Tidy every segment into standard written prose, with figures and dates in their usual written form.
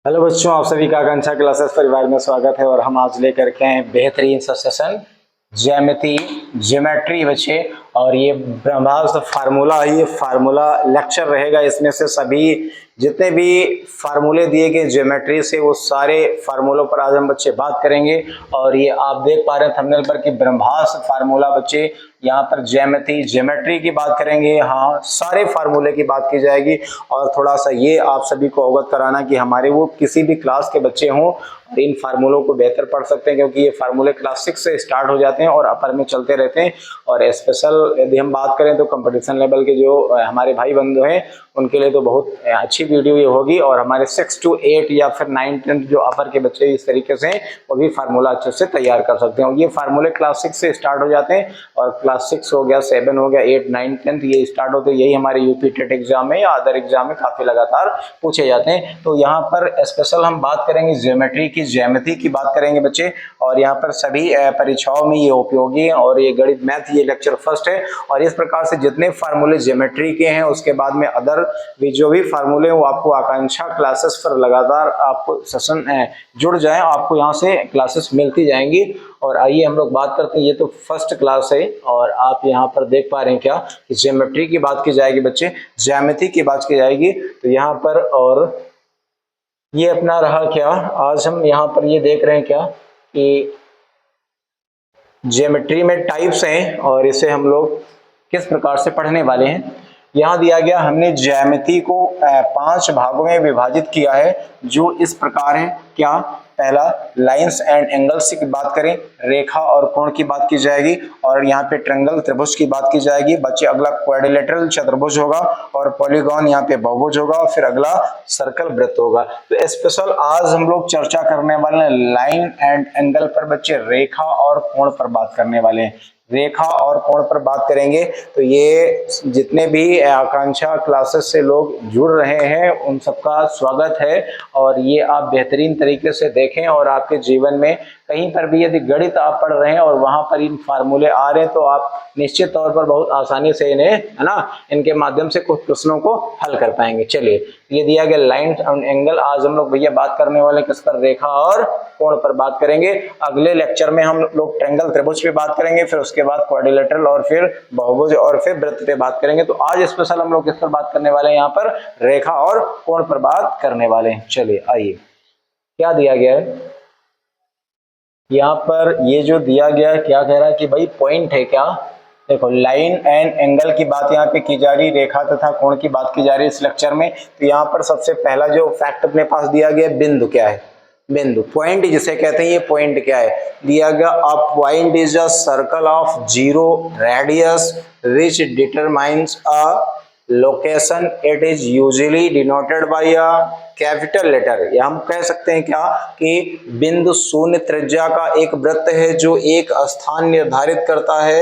Hello बच्चों, आप सभी का आकांक्षा क्लासेस परिवार में स्वागत है। और हम आज लेकर के आए बेहतरीन सा सेशन ज्यामिति ज्योमेट्री बच्चे। और ये ब्रह्मास्त्र फार्मूला, ये फार्मूला लेक्चर रहेगा। इसमें से सभी जितने भी फार्मूले दिए गए ज्योमेट्री से, वो सारे फार्मूलों पर आज हम बच्चे बात करेंगे। और ये आप देख पा रहे हैं थंबनेल पर कि ब्रह्मास्त्र फार्मूला बच्चे, यहाँ पर ज्यामिति ज्योमेट्री की बात करेंगे। हाँ, सारे फार्मूले की बात की जाएगी। और थोड़ा सा ये आप सभी को अवगत कराना कि हमारे वो किसी भी क्लास के बच्चे हों इन फार्मूलों को बेहतर पढ़ सकते हैं, क्योंकि ये फार्मूले क्लास 6 से स्टार्ट हो जाते हैं और अपर में चलते रहते हैं। और स्पेशल यदि हम बात करें तो कंपटीशन लेवल के जो हमारे भाई बंधु हैं उनके लिए तो बहुत अच्छी वीडियो ये होगी। और हमारे 6 to 8 या फिर 9 10 जो अपर के बच्चे इस तरीके से वो भी फार्मूला अच्छे से तैयार कर सकते हैं। और ये फार्मूले क्लास 6 से स्टार्ट हो जाते हैं। और क्लास 6 हो गया, 7 हो गया, 8 9 10 ये स्टार्ट होते हैं। यही हमारे यूपी टेट एग्जाम में या अदर एग्जाम में काफी लगातार पूछे जाते हैं। तो यहाँ पर स्पेशल हम बात करेंगे ज्योमेट्री की, ज्यामिति की बात करेंगे बच्चे। और यहाँ पर सभी परीक्षाओं में ये उपयोगी है। और ये गणित मैथ ये लेक्चर फर्स्ट है। और इस प्रकार से जितने फार्मूले ज्योमेट्री के हैं उसके बाद में अदर भी जो भी फार्मूले वो आपको आकांक्षा क्लासेस पर लगातार आपको सेशन जुड़ जाए, आपको यहाँ से क्लासेस मिलती जाएंगी। और आइए हम लोग बात करते हैं। ये तो फर्स्ट क्लास है और आप यहाँ पर देख पा रहे हैं क्या कि ज्योमेट्री की बात की जाएगी बच्चे, ज्यामिति की बात की जाएगी। तो यहाँ पर और ये अपना रहा क्या, आज हम यहाँ पर ये देख रहे हैं क्या कि ज्योमेट्री में टाइप्स हैं और इसे हम लोग किस प्रकार से पढ़ने वाले हैं। यहाँ दिया गया, हमने ज्यामिति को 5 भागों में विभाजित किया है जो इस प्रकार है क्या। पहला लाइंस एंड एंगल्स की बात करें, रेखा और कोण की बात की जाएगी। और यहाँ पे ट्रायंगल त्रिभुज की बात की जाएगी बच्चे। अगला क्वाड्रिलेटरल चतुर्भुज होगा और पॉलीगॉन यहाँ पे बहुभुज होगा। और फिर अगला सर्कल वृत्त होगा। तो स्पेशल आज हम लोग चर्चा करने वाले हैं लाइन एंड एंगल पर बच्चे, रेखा और कोण पर बात करने वाले हैं। रेखा और कोण पर बात करेंगे। तो ये जितने भी आकांक्षा क्लासेस से लोग जुड़ रहे हैं उन सबका स्वागत है। और ये आप बेहतरीन तरीके से देखें और आपके जीवन में कहीं पर भी यदि गणित आप पढ़ रहे हैं और वहां पर इन फार्मूले आ रहे हैं तो आप निश्चित तौर पर बहुत आसानी से इन्हें, है ना, इनके माध्यम से कुछ प्रश्नों को हल कर पाएंगे। चलिए, ये दिया गया लाइन एंड एंगल। आज हम लोग भैया बात करने वाले किस पर, रेखा और कोण पर बात करेंगे। अगले लेक्चर में हम लोग ट्रायंगल त्रिभुज पे बात करेंगे, फिर उसके बाद क्वाड्रिलेटरल और फिर बहुभुज और फिर वृत्त पे बात करेंगे। तो आज स्पेशल हम लोग किस पर बात करने वाले हैं, यहाँ पर रेखा और कोण पर बात करने वाले हैं। चलिए आइए, क्या दिया गया है यहाँ पर, ये जो दिया गया क्या कह रहा है कि भाई पॉइंट है क्या। देखो, लाइन एंड एंगल की बात यहाँ पे की जा रही, रेखा तथा कोण की बात की जा रही है इस लेक्चर में। तो यहाँ पर सबसे पहला जो फैक्ट अपने पास दिया गया, बिंदु क्या है, बिंदु पॉइंट जिसे कहते हैं। ये पॉइंट क्या है दिया गया, a point is a circle of 0 radius which determines a location. It is usually denoted by a capital letter. या हम कह सकते हैं क्या कि बिंदु शून्य त्रिज्या का एक वृत्त है जो एक स्थान निर्धारित करता है।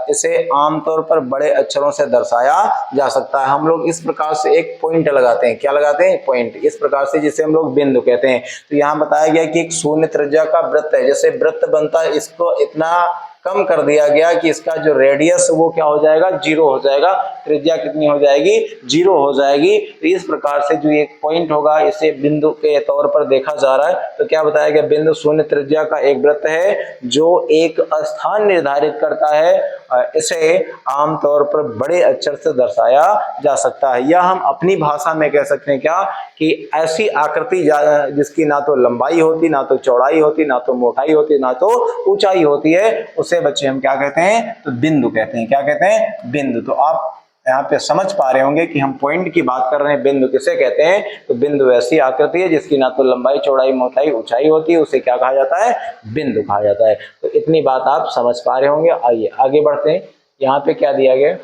इसे आमतौर पर बड़े अक्षरों से दर्शाया जा सकता है। हम लोग इस प्रकार से एक पॉइंट लगाते हैं, क्या लगाते हैं, पॉइंट, इस प्रकार से जिसे हम लोग बिंदु कहते हैं। तो यहाँ बताया गया कि एक शून्य त्रिज्या का वृत्त है, जैसे वृत्त बनता है इसको इतना कम कर दिया गया कि इसका जो रेडियस वो क्या हो जाएगा, 0 हो जाएगा। त्रिज्या कितनी हो जाएगी, 0 हो जाएगी। तो इस प्रकार से जो एक पॉइंट होगा इसे बिंदु के तौर पर देखा जा रहा है। तो क्या बताया गया, बिंदु शून्य त्रिज्या का एक वृत्त है जो एक स्थान निर्धारित करता है। इसे आमतौर पर बड़े अक्षर से दर्शाया जा सकता है। या हम अपनी भाषा में कह सकते हैं क्या कि ऐसी आकृति जिसकी ना तो लंबाई होती, ना तो चौड़ाई होती, ना तो मोटाई होती, ना तो ऊंचाई होती है, उसे बच्चे हम क्या कहते हैं, तो बिंदु कहते हैं। क्या कहते हैं, बिंदु। तो आप यहाँ पे समझ पा रहे होंगे कि हम पॉइंट की बात कर रहे हैं, बिंदु किसे कहते हैं। तो बिंदु ऐसी आकृति है जिसकी ना तो लंबाई चौड़ाई मोटाई ऊंचाई होती है, उसे क्या कहा जाता है, बिंदु कहा जाता है। तो इतनी बात आप समझ पा रहे होंगे। आइए आगे बढ़ते हैं। यहाँ पे क्या दिया गया,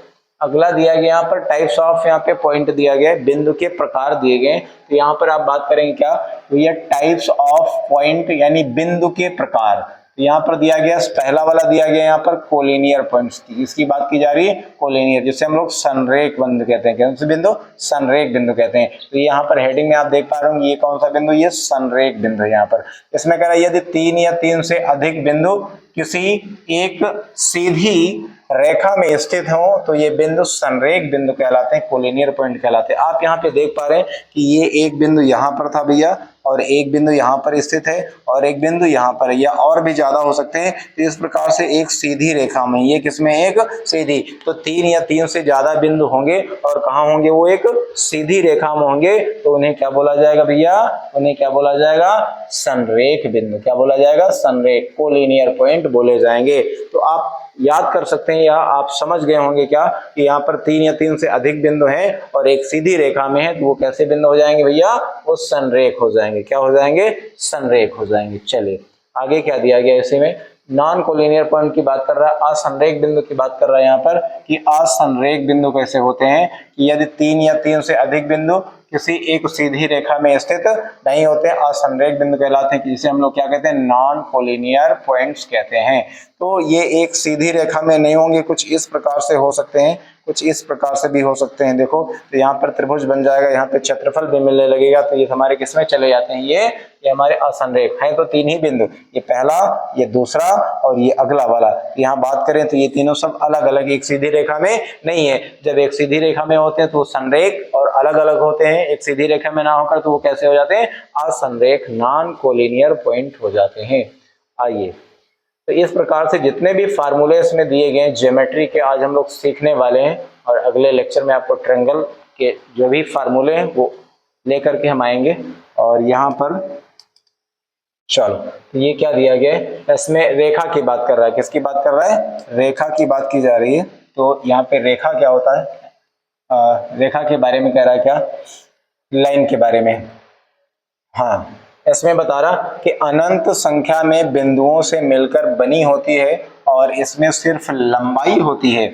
अगला दिया गया यहाँ पर टाइप्स ऑफ, यहाँ पे पॉइंट दिया गया है, बिंदु के प्रकार दिए गए। तो यहाँ पर आप बात करेंगे क्या, तो ये टाइप्स ऑफ पॉइंट यानी बिंदु के प्रकार। यहाँ पर दिया गया, पहला वाला दिया गया यहाँ पर कोलिनियर पॉइंट्स, इसकी बात की जा रही है, कोलिनियर, जिसे हम लोग संरेख बिंदु कहते हैं। कौन से बिंदु, संरेख बिंदु कहते हैं। तो यहाँ पर हेडिंग में आप देख पा रहे होंगे, ये कौन सा बिंदु, ये संरेख बिंदु है। यहाँ पर इसमें कह रहा है यदि 3 या 3 से अधिक बिंदु किसी एक सीधी रेखा में स्थित हो तो ये बिंदु संरेख बिंदु कहलाते हैं, कोलिनियर पॉइंट कहलाते हैं। आप यहाँ पे देख पा रहे हैं कि ये एक बिंदु यहाँ पर था भैया और एक बिंदु यहाँ पर स्थित है और एक बिंदु यहाँ पर है, या और भी ज्यादा हो सकते हैं। तो इस प्रकार से एक सीधी रेखा में, ये किसमें एक सीधी, तो 3 या 3 से ज्यादा बिंदु होंगे और कहाँ होंगे, वो एक सीधी रेखा में होंगे, तो उन्हें क्या बोला जाएगा भैया, उन्हें क्या बोला जाएगा, संरेख बिंदु। क्या बोला जाएगा, संरेख, कोलिनियर पॉइंट बोले जाएंगे। तो आप याद कर सकते हैं या आप समझ गए होंगे क्या कि यहाँ पर 3 या 3 से अधिक बिंदु हैं और एक सीधी रेखा में है, तो वो कैसे बिंदु हो जाएंगे भैया, वो संरेख हो जाएंगे। क्या हो जाएंगे, संरेख हो जाएंगे। चलिए आगे क्या दिया गया इसी में, नॉन कोलिनियर पॉइंट की बात कर रहा है, असंरेख बिंदु की बात कर रहा है यहाँ पर कि असंरेख बिंदु कैसे होते हैं कि यदि 3 या 3 से अधिक बिंदु किसी एक सीधी रेखा में स्थित नहीं होते, असंरेख बिंदु कहलाते हैं, जिसे हम लोग क्या कहते हैं, नॉन कोलिनियर पॉइंट्स कहते हैं। तो ये एक सीधी रेखा में नहीं होंगे, कुछ इस प्रकार से हो सकते हैं, कुछ इस प्रकार से भी हो सकते हैं। देखो तो यहाँ पर त्रिभुज बन जाएगा, यहाँ पे क्षेत्रफल भी मिलने लगेगा, तो ये हमारे किसमें चले जाते हैं, ये हमारे असंरेख हैं। तो 3 ही बिंदु, ये पहला, ये दूसरा और ये अगला वाला, यहाँ बात करें तो ये तीनों सब अलग अलग, एक सीधी रेखा में नहीं है। जब एक सीधी रेखा में होते हैं तो वो संरेख और अलग अलग होते हैं, एक सीधी रेखा में ना होकर तो वो कैसे हो जाते हैं, असंरेख, नॉन कोलिनियर पॉइंट हो जाते हैं। आइए, तो इस प्रकार से जितने भी फार्मूले इसमें दिए गए ज्योमेट्री के आज हम लोग सीखने वाले हैं, और अगले लेक्चर में आपको ट्रायंगल के जो भी फार्मूले हैं वो लेकर के हम आएंगे। और यहाँ पर चलो, तो ये क्या दिया गया है, इसमें रेखा की बात कर रहा है, किसकी बात कर रहा है, रेखा की बात की जा रही है। तो यहाँ पे रेखा क्या होता है, रेखा के बारे में कह रहा है, क्या, लाइन के बारे में। हाँ, इसमें बता रहा कि अनंत संख्या में बिंदुओं से मिलकर बनी होती है और इसमें सिर्फ लंबाई होती है,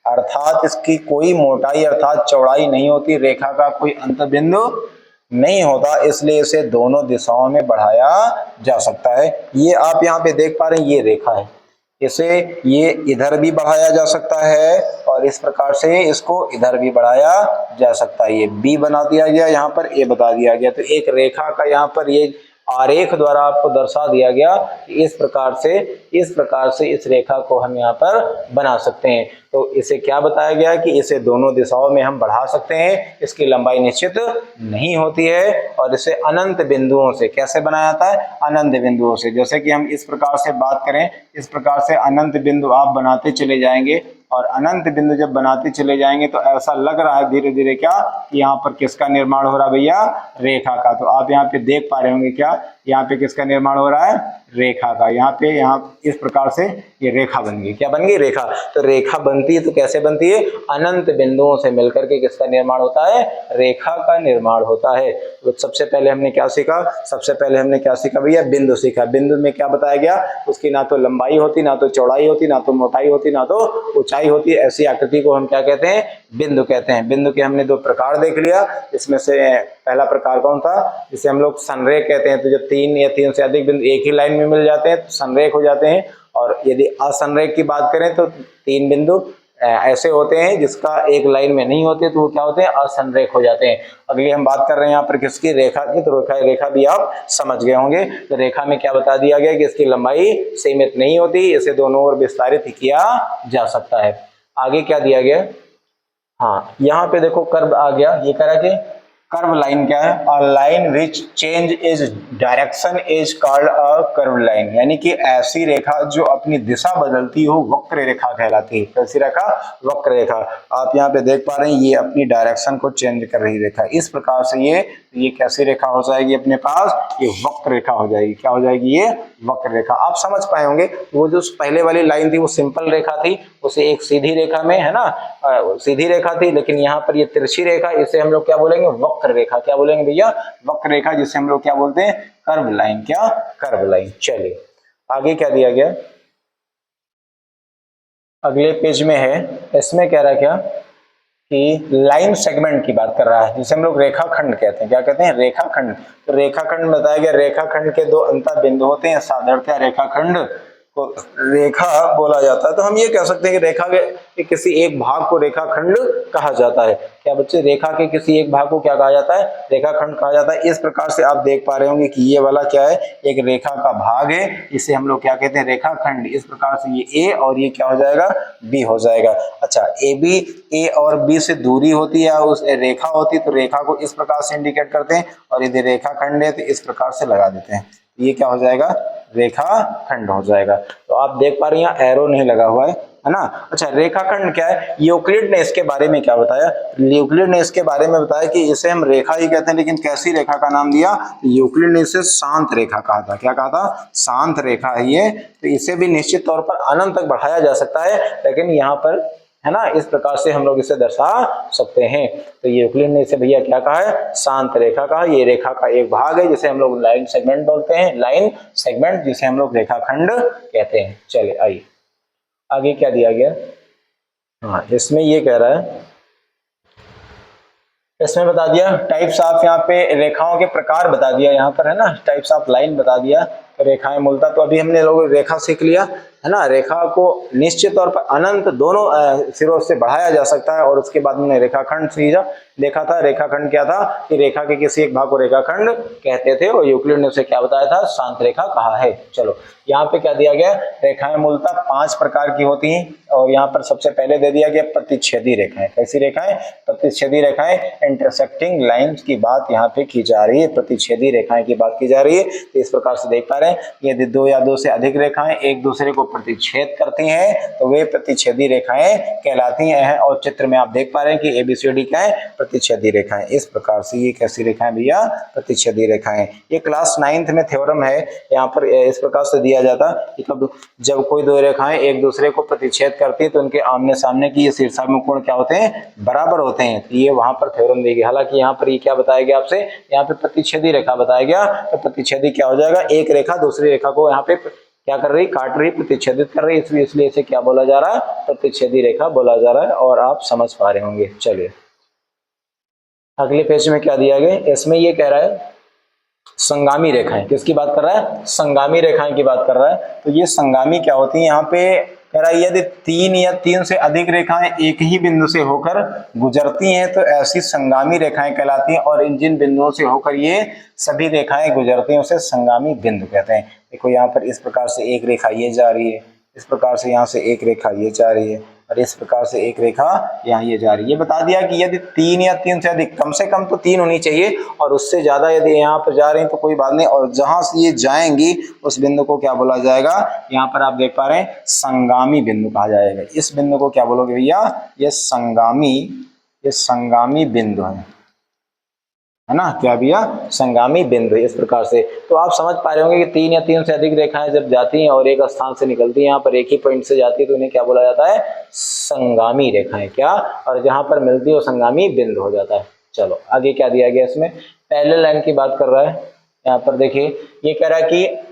अर्थात इसकी कोई मोटाई अर्थात चौड़ाई नहीं होती, रेखा का कोई अंत बिंदु नहीं होता, इसलिए इसे दोनों दिशाओं में बढ़ाया जा सकता है। ये आप यहाँ पे देख पा रहे हैं, ये रेखा है, इसे ये इधर भी बढ़ाया जा सकता है और इस प्रकार से इसको इधर भी बढ़ाया जा सकता है। ये बी बना दिया गया, यहाँ पर ए बता दिया गया। तो एक रेखा का यहाँ पर ये आरेख द्वारा आपको दर्शा दिया गया कि इस प्रकार से इस रेखा को हम यहाँ पर बना सकते हैं। तो इसे क्या बताया गया कि इसे दोनों दिशाओं में हम बढ़ा सकते हैं, इसकी लंबाई निश्चित नहीं होती है और इसे अनंत बिंदुओं से कैसे बनाया जाता है, अनंत बिंदुओं से। जैसे कि हम इस प्रकार से बात करें, इस प्रकार से अनंत बिंदु आप बनाते चले जाएंगे और अनंत बिंदु जब बनाते चले जाएंगे तो ऐसा लग रहा है धीरे धीरे क्या कि यहाँ पर किसका निर्माण हो रहा है भैया, रेखा का। तो आप यहाँ पे देख पा रहे होंगे क्या, यहाँ पे किसका निर्माण हो रहा है, रेखा का। यहाँ इस प्रकार से ये रेखा बन गई, क्या बन गई, रेखा। तो रेखा बनती है तो कैसे बनती है, अनंत बिंदुओं से मिलकर के किसका निर्माण होता है, रेखा का निर्माण होता है। तो सबसे पहले हमने क्या सीखा, सबसे पहले हमने क्या सीखा भैया, बिंदु सीखा। बिंदु में क्या बताया गया, उसकी ना तो लंबाई होती, ना तो चौड़ाई होती, ना तो मोटाई होती, ना तो ऊंचाई होती। ऐसी आकृति को हम क्या कहते हैं, बिंदु कहते हैं। बिंदु के हमने 2 प्रकार देख लिया, इसमें से पहला प्रकार कौन था, जिसे हम लोग संरेख कहते हैं। तो जब 3 या 3 से अधिक बिंदु एक ही लाइन में मिल जाते हैं तो संरेख हो जाते हैं। और यदि असंरेख की बात करें तो 3 बिंदु ऐसे होते हैं जिसका एक लाइन में नहीं होते, तो वो क्या होते हैं, असंरेख हो जाते हैं। अगली हम बात कर रहे हैं यहाँ पर किसकी, रेखा की। तो रेखा भी आप समझ गए होंगे। तो रेखा में क्या बता दिया गया कि इसकी लंबाई सीमित नहीं होती, इसे दोनों ओर विस्तारित किया जा सकता है। आगे क्या दिया गया, हाँ यहाँ पे देखो कर्व आ गया। ये कह रहा है कर्व लाइन क्या है, a line which change is direction is called a curve line, यानी कि ऐसी रेखा जो अपनी दिशा बदलती हो वक्र रेखा कहलाती है। कैसी रेखा, वक्र रेखा। आप यहाँ पे देख पा रहे हैं ये अपनी डायरेक्शन को चेंज कर रही रेखा। इस प्रकार से ये कैसी रेखा हो जाएगी अपने पास, ये वक्र रेखा हो जाएगी। क्या हो जाएगी, ये वक्र रेखा। आप समझ पाए होंगे, वो जो पहले वाली लाइन थी वो सिंपल रेखा थी, उसे एक सीधी रेखा में है ना, सीधी रेखा थी, लेकिन यहाँ पर ये तिरछी रेखा, इसे हम लोग क्या बोलेंगे, वक्र रेखा। क्या बोलेंगे भैया, वक्र रेखा, जिसे हम लोग क्या बोलते हैं, कर्व लाइन। क्या, कर्व लाइन। चलिए आगे क्या दिया गया, अगले पेज में है, इसमें कह रहा है क्या कि लाइन सेगमेंट की बात कर रहा है, जिसे हम लोग रेखाखंड कहते हैं। क्या कहते हैं, रेखाखंड। तो रेखाखंड बताया गया, रेखाखंड के 2 अंत बिंदु होते हैं। साधारणतः रेखाखंड रेखा बोला जाता है, तो हम ये कह सकते हैं कि रेखा के किसी एक भाग को रेखाखंड कहा जाता है। क्या बच्चे, रेखा के किसी एक भाग को क्या कहा जाता है, रेखाखंड कहा जाता है। इस प्रकार से आप देख पा रहे होंगे कि ये वाला क्या है, एक रेखा का भाग है, इसे हम लोग क्या कहते हैं, रेखाखंड। इस प्रकार से ये ए और ये क्या हो जाएगा, बी हो जाएगा। अच्छा, ए बी, ए और बी से दूरी होती है, उस रेखा होती है, तो रेखा को इस प्रकार से इंडिकेट करते हैं, और यदि रेखाखंड है तो इस प्रकार से लगा देते हैं। ये क्या हो जाएगा, रेखाखंड हो जाएगा। तो आप देख पा रहे हैं यहाँ एरो नहीं लगा हुआ है ना। अच्छा, रेखाखंड क्या है, यूक्लिड ने इसके बारे में क्या बताया, यूक्लिड ने इसके बारे में बताया कि इसे हम रेखा ही कहते हैं, लेकिन कैसी रेखा का नाम दिया, यूक्लिड ने इसे शांत रेखा कहा था। क्या कहा था, शांत रेखा है ये। तो इसे भी निश्चित तौर पर अनंत तक बढ़ाया जा सकता है, लेकिन यहाँ पर है ना, इस प्रकार से हम लोग इसे दर्शा सकते हैं। तो यूक्लिड ने इसे भैया क्या कहा है, शांत रेखा कहा। ये रेखा का एक भाग है जिसे हम लोग लाइन सेगमेंट बोलते हैं, लाइन सेगमेंट, जिसे हम लोग रेखाखंड कहते हैं। चलिए आइए आगे क्या दिया गया। हाँ, इसमें ये कह रहा है, इसमें बता दिया टाइप्स ऑफ, यहाँ पे रेखाओं के प्रकार बता दिया, यहाँ पर है ना, टाइप्स ऑफ लाइन बता दिया, रेखाएं मूलतः। तो अभी हमने लोग रेखा सीख लिया है ना। रेखा को निश्चित तौर पर अनंत दोनों सिरों से बढ़ाया जा सकता है, और उसके बाद हमने रेखाखंड सीखा, देखा था रेखाखंड क्या था, कि रेखा के किसी एक भाग को रेखाखंड कहते थे, और यूक्लिड ने उसे क्या बताया था, शांत रेखा कहा है। चलो, यहाँ पे क्या दिया गया, रेखाएं मूलतः 5 प्रकार की होती हैं, और यहाँ पर सबसे पहले दे दिया गया प्रतिच्छेदी रेखाएं। कैसी रेखाएं, प्रतिच्छेदी रेखाएं। इंटरसेक्टिंग लाइंस की बात यहाँ पे की जा रही है, प्रतिच्छेदी रेखाएं की बात की जा रही है। तो इस प्रकार से देख पा रहे हैं, यदि 2 या 2 से अधिक रेखाएं एक दूसरे को प्रतिच्छेद करती हैं तो वे प्रतिच्छेदी रेखाएं कहलाती हैं। और चित्र में आप देख पा रहे हैं कि ABCD क्या है, प्रतिच्छेदी रेखाएं। इस प्रकार से ये कैसी रेखाएं भैया, प्रतिच्छेदी रेखाएं। ये क्लास 9th में थ्योरम है, यहाँ पर इस प्रकार से दिया जाता कि जब कोई 2 रेखाएं एक दूसरे को प्रतिच्छेद करती है तो उनके आमने सामने की ये शीर्षाभिमुख कोण क्या होते हैं, बराबर होते हैं। तो ये वहां पर थ्योरम देगी। हालांकि यहाँ पर ये क्या बताया गया आपसे, यहाँ पे प्रतिच्छेदी रेखा बताया गया। तो प्रतिच्छेदी क्या हो जाएगा, एक रेखा दूसरी रेखा को यहाँ पे क्या कर रही, काट रही, प्रतिच्छेदित कर रही, इसलिए इसे क्या बोला जा रहा है, प्रतिच्छेदी रेखा बोला जा रहा है। और आप समझ पा रहे होंगे। चलिए अगले पेज में क्या दिया गया, इसमें ये कह रहा है संगामी रेखाएं। किसकी बात कर रहा है, संगामी रेखाएं की बात कर रहा है। तो ये संगामी क्या होती है, यहाँ पे कह रहा है यदि 3 या 3 से अधिक रेखाएं एक ही बिंदु से होकर गुजरती हैं तो ऐसी संगामी रेखाएं कहलाती हैं, और इन जिन बिंदुओं से होकर ये सभी रेखाएं गुजरती हैं उसे संगामी बिंदु कहते हैं। देखो यहाँ पर इस प्रकार से एक रेखा ये जा रही है, इस प्रकार से यहाँ से एक रेखा ये जा रही है, और इस प्रकार से एक रेखा यहाँ ये जा रही है। ये बता दिया कि यदि 3 या 3 से अधिक, कम से कम तो 3 होनी चाहिए, और उससे ज्यादा यदि यहाँ पर जा रही हैं तो कोई बात नहीं। और जहां से ये जाएंगी उस बिंदु को क्या बोला जाएगा, यहाँ पर आप देख पा रहे हैं संगामी बिंदु कहा जाएगा। इस बिंदु को क्या बोलोगे भैया, ये संगामी बिंदु है ना, क्या भैया, संगामी बिंदु। इस प्रकार से तो आप समझ पा रहे होंगे कि 3 या 3 से अधिक रेखाएं जब जाती हैं और एक स्थान से निकलती हैं, यहाँ पर एक ही पॉइंट से जाती है तो उन्हें क्या बोला जाता है, संगामी रेखाएं। क्या, और जहां पर मिलती है वो संगामी बिंदु हो जाता है। चलो आगे क्या दिया गया, इसमें पैरेलल लाइन की बात कर रहा है। यहाँ पर देखिए ये कह रहा है कि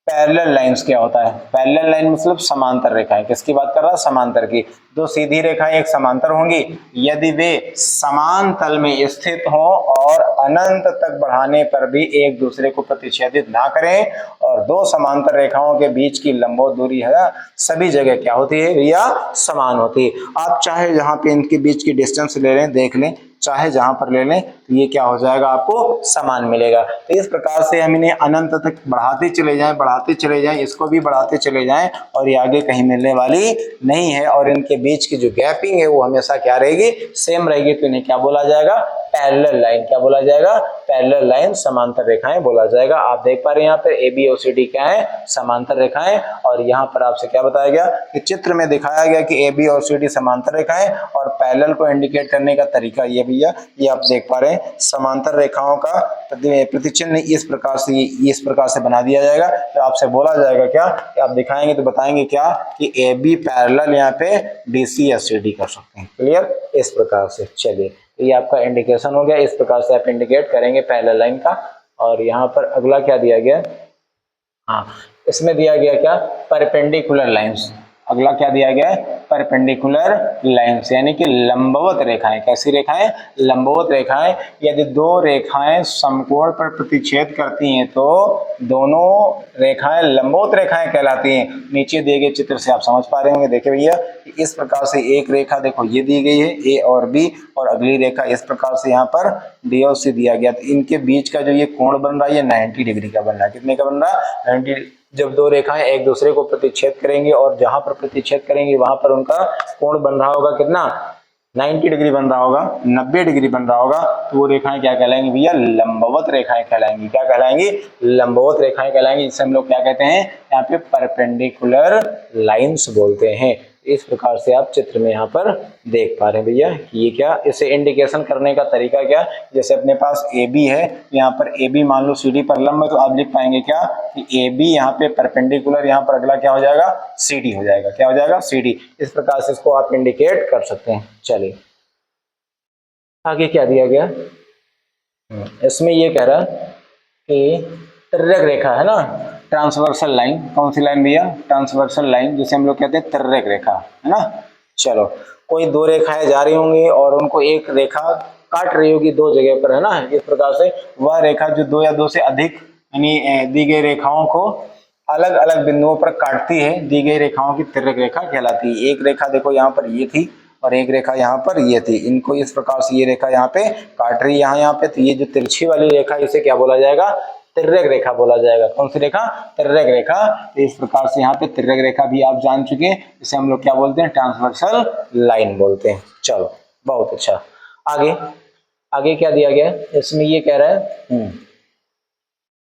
पैरेलल लाइंस क्या होता है, पैरेलल लाइन मतलब समांतर रेखाएं। किसकी बात कर रहा है, समांतर की। 2 सीधी रेखाएं एक समांतर होंगी यदि वे समान तल में स्थित हों और अनंत तक बढ़ाने पर भी एक दूसरे को प्रतिच्छेदित ना करें, और 2 समांतर रेखाओं के बीच की लंबवत दूरी है सभी जगह क्या होती है भैया, समान होती है। आप चाहे जहां पे इनके बीच की डिस्टेंस ले लें, देख लें, चाहे जहां पर ले लें, तो ये क्या हो जाएगा, आपको समान मिलेगा। तो इस प्रकार से हम इन्हें अनंत तक बढ़ाते चले जाएं, इसको भी बढ़ाते चले जाएं, और ये आगे कहीं मिलने वाली नहीं है, और इनके बीच की जो गैपिंग है वो हमेशा क्या रहेगी, सेम रहेगी। तो इन्हें क्या बोला जाएगा, पैरेलल लाइन। क्या बोला जाएगा, पैरेलल लाइन, समांतर रेखाएं बोला जाएगा। आप देख पा रहे हैं यहाँ पे ABOCD क्या है, समांतर रेखाएं। और यहाँ पर आपसे क्या बताया गया कि चित्र में दिखाया गया कि AB और CD समांतर रेखाएं, और पैरेलल को इंडिकेट करने का तरीका ये भैया, ये आप देख पा रहे हैं, समांतर रेखाओं का प्रतिचिह्न इस प्रकार से बना दिया जाएगा। तो आपसे बोला जाएगा क्या, कि आप दिखाएंगे तो बताएंगे क्या, कि AB पैरेलल यहाँ पे BC या CD कर सकते हैं। क्लियर, इस प्रकार से। चलिए ये आपका इंडिकेशन हो गया, इस प्रकार से आप इंडिकेट करेंगे पैरेलल लाइन का। और यहाँ पर अगला क्या दिया गया, हाँ इसमें दिया गया क्या, परपेंडिकुलर लाइंस। अगला क्या दिया गया है, परपेंडिकुलर लाइन्स, यानी कि लंबवत रेखाएं। कैसी रेखाएं, लंबवत रेखाएं। यदि दो रेखाएं समकोण पर प्रतिच्छेद करती हैं तो दोनों रेखाएं लंबवत रेखाएं कहलाती हैं। नीचे दिए गए चित्र से आप समझ पा रहे होंगे, देखिए भैया इस प्रकार से एक रेखा देखो ये दी गई है ए और बी, और अगली रेखा इस प्रकार से यहाँ पर डी और सी दिया गया। तो इनके बीच का जो ये कोण बन रहा है ये 90 डिग्री का बन रहा है। कितने का बन रहा है, 90। जब दो रेखाएं एक दूसरे को प्रतिच्छेद करेंगी और जहां पर प्रतिच्छेद करेंगी वहां पर उनका कोण बन रहा होगा कितना, 90 डिग्री बन रहा होगा, 90 डिग्री बन रहा होगा, तो वो रेखाएं क्या कहलाएंगी भैया, लंबवत रेखाएं कहलाएंगी। क्या कहलाएंगी, लंबवत रेखाएं कहलाएंगी, जिसे हम लोग क्या कहते हैं यहाँ पे परपेंडिकुलर लाइंस बोलते हैं। इस प्रकार से आप चित्र में यहाँ पर देख पा रहे हैं भैया, ये क्या, इसे इंडिकेशन करने का तरीका क्या, जैसे अपने पास ए बी है, यहाँ पर ए बी मान लो सी डी पर लंब है, तो आप लिख पाएंगे क्या कि ए बी यहाँ पे परपेंडिकुलर, यहाँ पर अगला क्या हो जाएगा, सी डी हो जाएगा। क्या हो जाएगा, सी डी। इस प्रकार से इसको आप इंडिकेट कर सकते हैं। चलिए आगे क्या दिया गया, इसमें ये कह रहा है कि तिर्यक रेखा है ना, ट्रांसवर्सल लाइन। कौन सी लाइन भैया, ट्रांसवर्सल लाइन, जिसे हम लोग कहते हैं तिर्यक रेखा, है ना। चलो कोई दो रेखाएं जा रही होंगी और उनको एक रेखा काट रही होगी दो जगह पर, है ना। इस प्रकार से वह रेखा जो दो या दो से अधिक यानी दी गई रेखाओं को अलग अलग बिंदुओं पर काटती है, दी गई रेखाओं की तिर्यक रेखा कहलाती है। एक रेखा देखो यहाँ पर ये थी और एक रेखा यहाँ पर ये थी, इनको इस प्रकार से ये रेखा यहाँ पे काट रही है यहाँ पे, तो ये जो तिरछी वाली रेखा इसे क्या बोला जाएगा, तिर्यक रेखा बोला जाएगा। कौन सी रेखा, तिर्यक रेखा। तो इस प्रकार से यहाँ पे तिर्यक रेखा भी आप जान चुके हैं, इसे हम लोग क्या बोलते हैं, ट्रांसवर्सल लाइन बोलते हैं। चलो बहुत अच्छा, आगे आगे क्या दिया गया इसमें, ये कह रहा है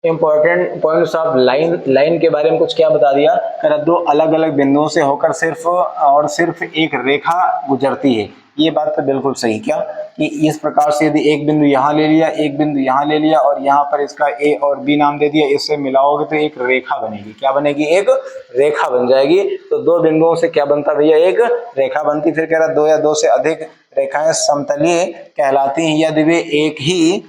important points of line, line के बारे में कुछ क्या बता दिया, कह रहा दो अलग अलग बिंदुओं से होकर सिर्फ एक रेखा गुजरती है। ये बात तो बिल्कुल सही, क्या कि इस प्रकार से यदि एक बिंदु यहाँ ले लिया, एक बिंदु यहाँ ले लिया और यहाँ पर इसका ए और बी नाम दे दिया, इससे मिलाओगे तो एक रेखा बनेगी। क्या बनेगी, एक रेखा बन जाएगी। तो दो बिंदुओं से क्या बनता भैया, एक रेखा बनती। फिर कह रहा दो या दो से अधिक रेखाएं समतलीय कहलाती हैं यदि वे एक ही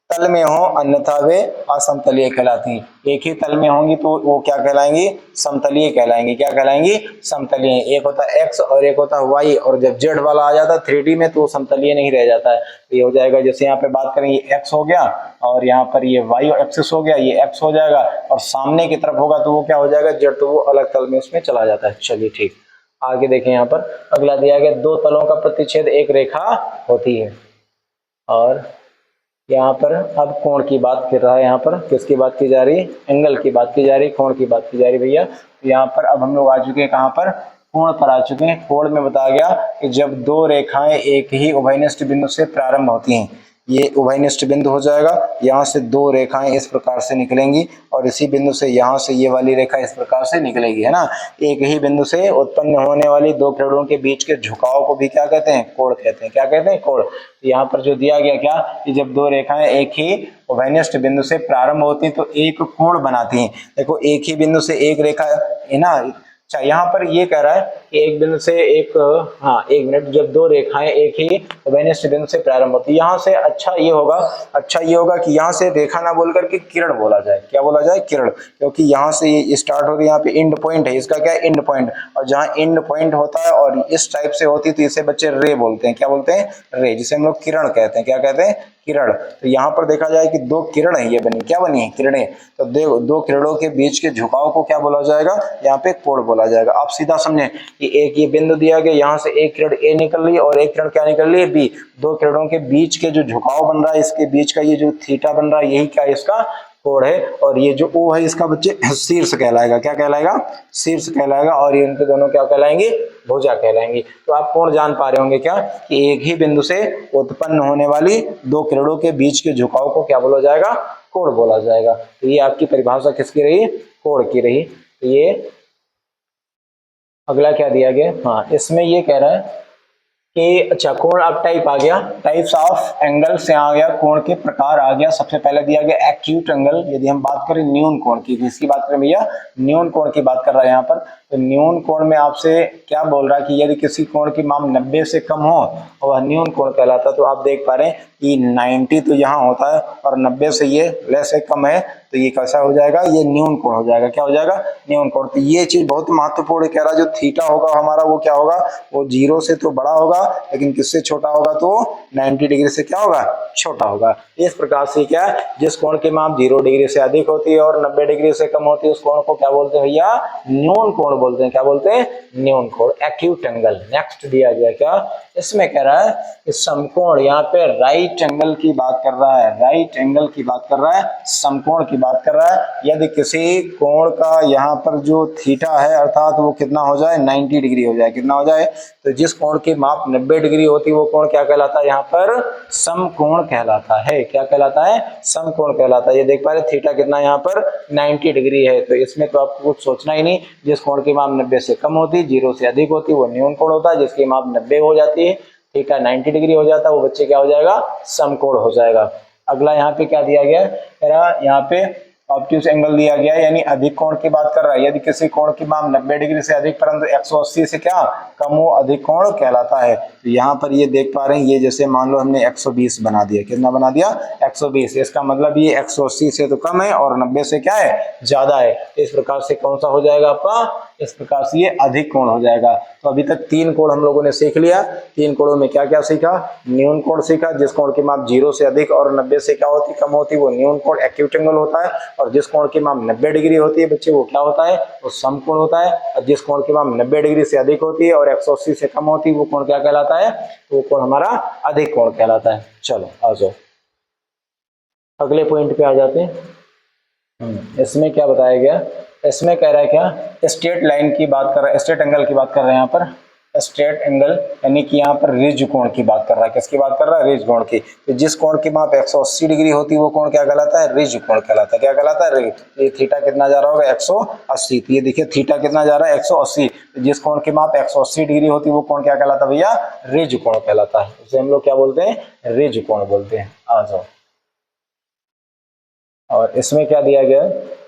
तल में हो, अन्यथा वे असमतलीय कहलाती हैं। एक ही तल में होंगी तो वो क्या कहलाएंगी, समतलीय कहलाएंगी। क्या कहलाएंगी, समतलीय। एक होता है एक्स और एक होता है वाई, और जब जेड वाला आ जाता है 3D में तो वो समतलीय नहीं रह जाता है। तो ये हो जाएगा, जैसे यहाँ पे बात करें ये एक्स हो गया और यहाँ पर ये वाई एक्सिस हो गया, ये एक्स हो जाएगा, और सामने की तरफ होगा तो वो क्या हो जाएगा, जेड, तो वो अलग तल में उसमें चला जाता है। चलिए ठीक, आगे देखें यहाँ पर अगला दिया गया, दो तलों का प्रतिच्छेद एक रेखा होती है। और यहाँ पर अब कोण की बात कर रहा है, यहाँ पर किसकी बात की जा रही है, एंगल की बात की जा रही है, कोण की बात की जा रही है भैया। तो यहाँ पर अब हम लोग आ चुके हैं कहाँ पर, कोण पर आ चुके हैं। कोण में बताया गया कि जब दो रेखाएं एक ही उभयनिष्ठ बिंदु से प्रारंभ होती हैं, ये उभयनिष्ठ बिंदु हो जाएगा, यहाँ से दो रेखाएं इस प्रकार से निकलेंगी और इसी बिंदु से यहाँ से ये वाली रेखा इस प्रकार से निकलेगी, है ना। एक ही बिंदु से उत्पन्न होने वाली दो किरणों के बीच के झुकाव को भी क्या कहते हैं, कोण कहते हैं। क्या कहते हैं, कोण। यहाँ पर जो दिया गया क्या कि जब दो रेखाएं एक ही उभयनिष्ठ बिंदु से प्रारंभ होती हैं तो एक कोण बनाती हैं। देखो एक ही बिंदु से एक रेखा है ना। अच्छा यहाँ पर ये कह रहा है कि एक बिंदु से एक, हाँ एक मिनट, जब दो रेखाएं एक ही उभयनिष्ठ बिंदु से प्रारंभ होती है, यहाँ से अच्छा ये होगा कि यहाँ से रेखा ना बोल करके किरण बोला जाए। क्या बोला जाए, किरण, क्योंकि यहाँ से ये स्टार्ट हो रही है, यहाँ पे एंड पॉइंट है, इसका क्या है, एंड पॉइंट, और जहाँ एंड पॉइंट होता है और इस टाइप से होती है तो इसे बच्चे रे बोलते हैं। क्या बोलते हैं, रे, जिसे हम लोग किरण कहते हैं। क्या कहते हैं, किरण। तो यहाँ पर देखा जाए कि दो किरण है, ये बनी, क्या बनी है, किरणें। तो दो किरणों के बीच के झुकाव को क्या बोला जाएगा, यहाँ पे कोण बोला जाएगा। आप सीधा समझें कि एक ये बिंदु दिया गया, यहाँ से एक किरण ए निकल रही है और एक किरण क्या निकल रही है, बी। दो किरणों के बीच के जो झुकाव बन रहा है, इसके बीच का ये जो थीटा बन रहा है, यही क्या है, इसका कोण है। और ये जो ओ है इसका बच्चे शीर्ष कहलाएगा। क्या कहलाएगा, शीर्ष कहलाएगा। और ये इनके दोनों क्या कहलाएंगे, भुजा कहलाएंगे। तो आप कोण जान पा रहे होंगे क्या कि एक ही बिंदु से उत्पन्न होने वाली दो किरणों के बीच के झुकाव को क्या बोला जाएगा, कोण बोला जाएगा। तो ये आपकी परिभाषा किसकी रही, कोण की रही। तो ये अगला क्या दिया गया, हाँ इसमें ये कह रहा है कि अच्छा कोण, अब टाइप आ गया, टाइप्स ऑफ एंगल से आ गया, कोण के प्रकार आ गया। सबसे पहले दिया गया एक्यूट एंगल। यदि हम बात करें न्यून कोण की, किसकी बात करें भैया, न्यून कोण की बात कर रहा है यहाँ पर। तो न्यून कोण में आपसे क्या बोल रहा है कि यदि किसी कोण की मान 90 से कम हो और वह न्यून कोण कहलाता है। तो आप देख पा रहे हैं कि 90 तो यहाँ होता है और 90 से ये लेस है, कम है, तो ये कैसा हो जाएगा, ये न्यून कोण हो जाएगा। क्या हो जाएगा, न्यून कोण। तो ये चीज बहुत महत्वपूर्ण कह रहा है, जो थीटा होगा हमारा वो क्या होगा, वो 0 से तो बड़ा होगा, लेकिन किससे छोटा होगा, तो 90 डिग्री से क्या होगा, छोटा होगा। इस प्रकार से क्या है, जिस कोण की माप 0 डिग्री से अधिक होती है और 90 डिग्री से कम होती है, उस कोण को क्या बोलते हैं भैया, न्यून कोण बोलते हैं। क्या बोलते हैं, न्यून कोण, एक्यूट एंगल। नेक्स्ट दिया गया क्या, इसमें कह रहा है कि समकोण, यहाँ पे राइट एंगल की बात कर रहा है, राइट एंगल की बात कर रहा है, समकोण की बात कर रहा है। यदि किसी कोण का यहाँ पर जो थीटा है अर्थात वो कितना हो जाए, 90 डिग्री हो जाए, कितना हो जाए, तो जिस कोण की माप 90 डिग्री होती है वो कोण क्या कहलाता है, यहाँ पर समकोण कहलाता है। क्या कहलाता है, समकोण कहलाता है। ये देख पा रहे थीटा कितना यहाँ पर 90 डिग्री है, तो इसमें तो आपको कुछ सोचना ही नहीं। जिस कोण की माप 90 से कम होती, 0 से अधिक होती, वो न्यून कोण होता है। जिसकी माप 90 हो जाती है, ठीक है, 90 डिग्री हो जाता है, वो बच्चे क्या हो जाएगा, समकोण हो जाएगा। अगला यहाँ पे क्या दिया गया है, यहाँ पे ऑब्ट्यूज एंगल दिया गया है, यानी अधिक कोण की बात कर रहा है। यदि किसी कोण की माप 90 डिग्री से अधिक परंतु 180 से क्या कम हो, अधिक कोण कहलाता है। तो यहाँ पर ये देख पा रहे हैं, ये जैसे मान लो हमने 120 बना दिया, कितना बना दिया, 120। इसका मतलब ये 180 से तो कम है और 90 से क्या है, ज्यादा है। इस प्रकार से कौन सा हो जाएगा आपका, इस प्रकार से ये अधिक कोण हो जाएगा। तो अभी तक 3 कोण हम लोगों ने सीख लिया। 3 कोणों में क्या क्या सीखा, न्यून कोण सीखा, जिस कोण की माप 0 से अधिक और 90 से क्या होती, कम होती, वो न्यून कोण एक्यूट एंगल होता है। और जिस कोण की माप 90 डिग्री होती है बच्चे, वो क्या होता है, वो समकोण होता है। और जिस कोण की माप 90 डिग्री से अधिक होती है और 180 से कम होती है, वो कोण क्या कहलाता है, तो वो कोण हमारा अधिक कोण कहलाता है। चलो आ जाओ अगले पॉइंट पे आ जाते हैं। इसमें क्या बताया गया, इसमें कह रहा है क्या, स्ट्रेट लाइन की बात कर रहा है, स्ट्रेट एंगल की बात कर रहे हैं यहाँ पर। स्ट्रेट एंगल यानी कि यहाँ पर रिज कोण की बात कर रहा है। किसकी बात कर रहा है, रिज कोण की। तो जिस कोण की माप 180 डिग्री होती है वो कोण क्या कहलाता है, रिज कोण कहलाता है। क्या कहलाता है, रिज। ये थीटा कितना जा रहा होगा, 180। तो ये देखिए थीटा कितना जा रहा है, 180। तो जिस कोण की माप 180 डिग्री होती है वो कोण क्या कहलाता है भैया, रिज कोण कहलाता है। उसे हम लोग क्या बोलते हैं, रिज कोण बोलते हैं। आ जाओ, और इसमें क्या दिया गया है,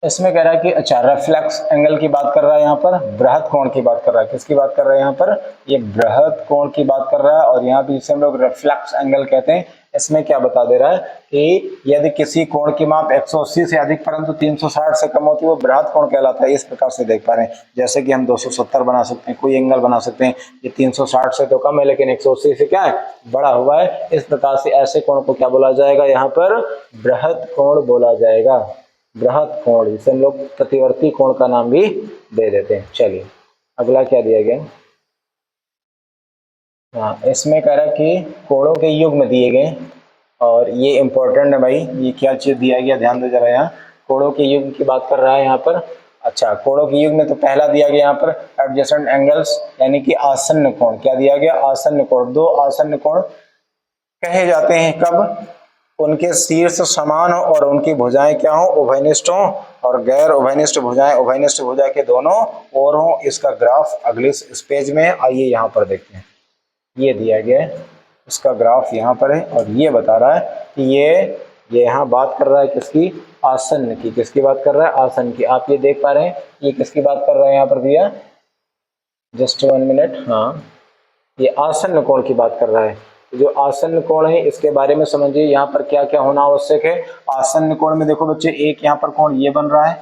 इसमें कह रहा है कि अच्छा रिफ्लेक्स एंगल की बात कर रहा है, यहाँ पर बृहत कोण की बात कर रहा है। किसकी बात कर रहा है यहाँ पर, ये बृहत कोण की बात कर रहा है। और यहाँ पे जिसे हम लोग रिफ्लेक्स एंगल कहते हैं। इसमें क्या बता दे रहा है कि यदि किसी कोण की माप 180 से अधिक परंतु 360 से कम होती है, वो बृहत कोण कहलाता है। इस प्रकार से देख पा रहे हैं, जैसे कि हम 270 बना सकते हैं, कोई एंगल बना सकते हैं। ये 360 से तो कम है लेकिन 180 से क्या है, बड़ा हुआ है। इस प्रकार से ऐसे कोण को क्या बोला जाएगा, यहाँ पर बृहत कोण बोला जाएगा। बृहत कोण, इसे हम लोग प्रतिवर्ती कोण का नाम भी दे देते हैं। चलिए अगला क्या दिया गया, हाँ इसमें कह रहा है कि कोणों के युग्म दिए गए। और ये इंपॉर्टेंट है भाई, ये क्या चीज दिया गया, ध्यान दो जरा। यहाँ कोणों के युग्म की बात कर रहा है यहाँ पर। अच्छा, कोणों के युग्म में तो पहला दिया गया यहाँ पर एडजेसेंट एंगल्स, यानी कि आसन्न कोण। क्या दिया गया, आसन्न कोण। दो आसन्न कोण कहे जाते हैं कब, उनके शीर्ष समान हो और उनकी भुजाएं क्या हो, उभयनिष्ठ हो। और गैर उभयनिष्ठ भुजाएं उभयनिष्ठ भुजा के दोनों ओर हो। इसका ग्राफ अगले इस पेज में आइए यहाँ पर देखते हैं। ये दिया गया है, इसका ग्राफ यहाँ पर है और ये बता रहा है कि ये यहाँ बात कर रहा है किसकी, आसन्न की। किसकी बात कर रहा है, आसन्न की। आप ये देख पा रहे हैं ये किसकी बात कर रहा है यहाँ पर दिया, जस्ट 1 मिनट। हाँ, ये आसन्न कोण की बात कर रहा है। जो आसन्न कोण है इसके बारे में समझिए, यहाँ पर क्या क्या होना आवश्यक है। आसन्न कोण में देखो बच्चे, एक यहाँ पर कोण ये बन रहा है,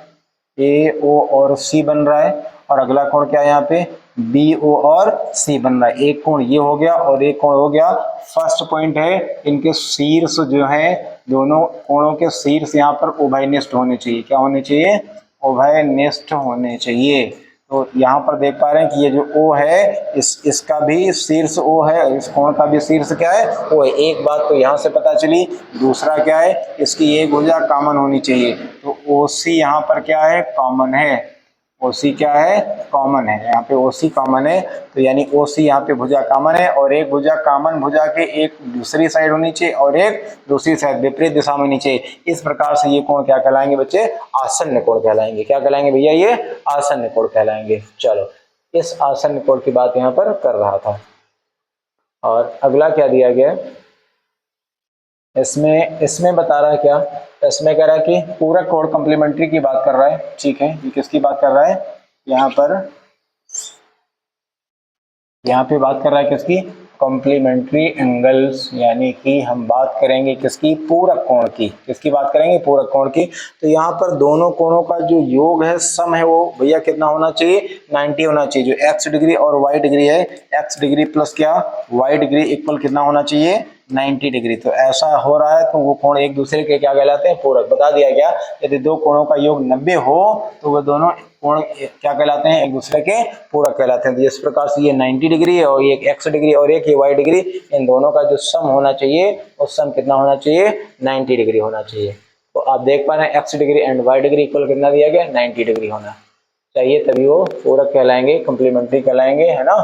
ए ओ और सी बन रहा है। और अगला कोण क्या है यहाँ पे, बी ओ और सी बन रहा है। एक कोण ये हो गया और एक कोण हो गया। फर्स्ट पॉइंट है, इनके शीर्ष जो है, दोनों कोणों के शीर्ष यहाँ पर उभयनिष्ठ होने चाहिए। क्या होने चाहिए, उभयनिष्ठ होने चाहिए। तो यहाँ पर देख पा रहे हैं कि ये जो O है, इसका भी शीर्ष O है, इस कोण का भी शीर्ष क्या है, O है। एक बात तो यहाँ से पता चली। दूसरा क्या है, इसकी एक भुजा कॉमन होनी चाहिए। तो OC यहाँ पर क्या है, कॉमन है। OC क्या है, कॉमन है। यहाँ पे OC कॉमन है, तो यानी OC यहाँ पे भुजा कॉमन है। और एक भुजा कॉमन भुजा के एक दूसरी साइड होनी चाहिए और एक दूसरी साइड विपरीत दिशा में होनी चाहिए। इस प्रकार से ये कोण क्या कहलाएंगे बच्चे, आसन्न कोण कहलाएंगे। क्या कहलाएंगे भैया, ये आसन्न कोण कहलाएंगे। चलो, इस आसन्न कोण की बात यहाँ पर कर रहा था। और अगला क्या दिया गया, इसमें बता रहा है क्या, इसमें कह रहा है कि पूरक कोण कंप्लीमेंट्री की बात कर रहा है। ठीक है, ये किसकी बात कर रहा है, यहाँ पे बात कर रहा है किसकी, कॉम्प्लीमेंट्री एंगल्स, यानी कि हम बात करेंगे किसकी, पूरक कोण की। किसकी बात करेंगे, पूरक कोण की। तो यहाँ पर दोनों कोणों का जो योग है, सम है, वो भैया कितना होना चाहिए, 90 होना चाहिए। जो x डिग्री और y डिग्री है, x डिग्री प्लस क्या, y डिग्री इक्वल कितना होना चाहिए, 90 डिग्री। तो ऐसा हो रहा है तो वो कोण एक दूसरे के क्या कहलाते हैं, पूरक। बता दिया गया यदि दो कोणों का योग 90 हो तो वो दोनों कोण क्या कहलाते हैं, एक दूसरे के पूरक कहलाते हैं। तो इस प्रकार से ये 90 डिग्री है और एक x डिग्री और एक ये y डिग्री, इन दोनों का जो सम होना चाहिए वो सम कितना होना चाहिए, 90 डिग्री होना चाहिए। तो आप देख पा रहे हैं x degree and y degree equal कितना दिया गया, 90 डिग्री होना चाहिए, तभी वो पूरक कहलाएंगे, कॉम्प्लीमेंट्री कहलाएंगे, है ना।